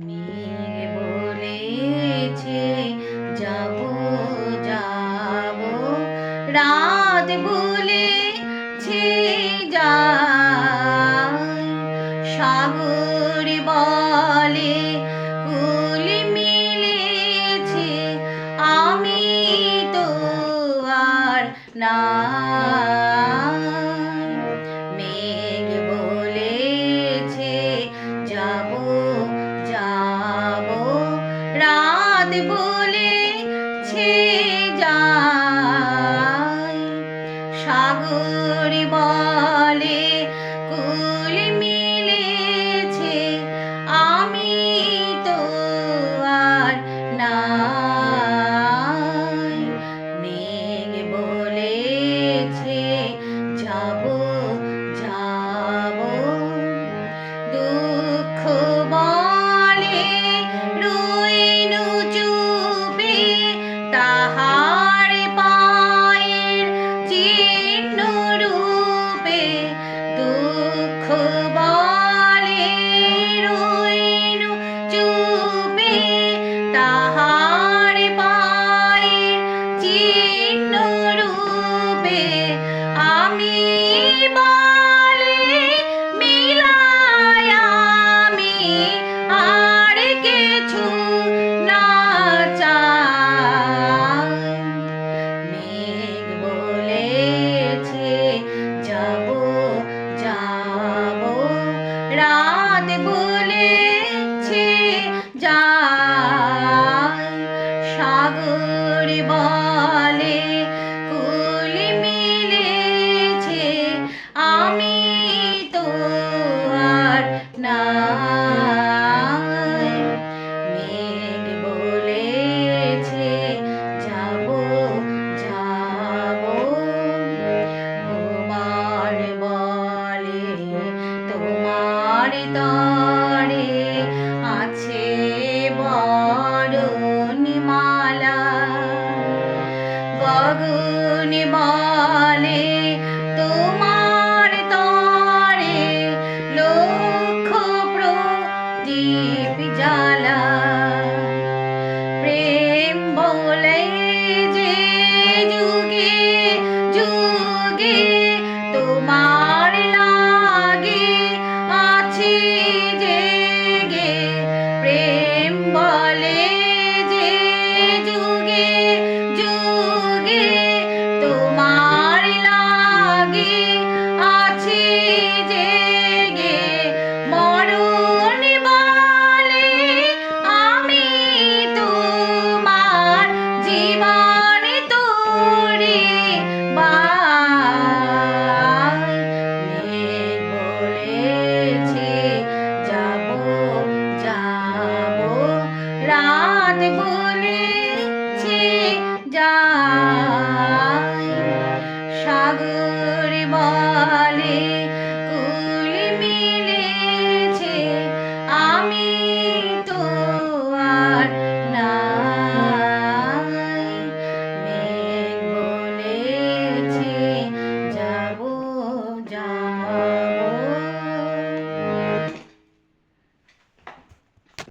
মেঘ বলেছে যাব যাব, রাত বলেছে যাই, সাগর বলে কুল মিলেছে, আমি তো আর নাই। মেঘ বলেছে যাব যাব, রাত বলেছে যাই, সাগর বলে কুল মিলেছে, আমি তো আর নাই। মেঘ বলেছে যাব যাব, দুঃখ বলে রইনু চুপে, তাহার পায়ের চিহ্ন রূপে। দুঃখ বলে রইনু চুপে, তাহার পায়ের চিহ্ন রূপে। আমি বলে মিলাই আমি আর কিছু না চাই। মেঘ বলেছে যাব যাব, রাত বলেছে যাই, সাগর বলে কুল মিলেছে, আমি তো আর নাই। মেঘ বলেছে যাব যাব, তোমার বলে তোমার তরে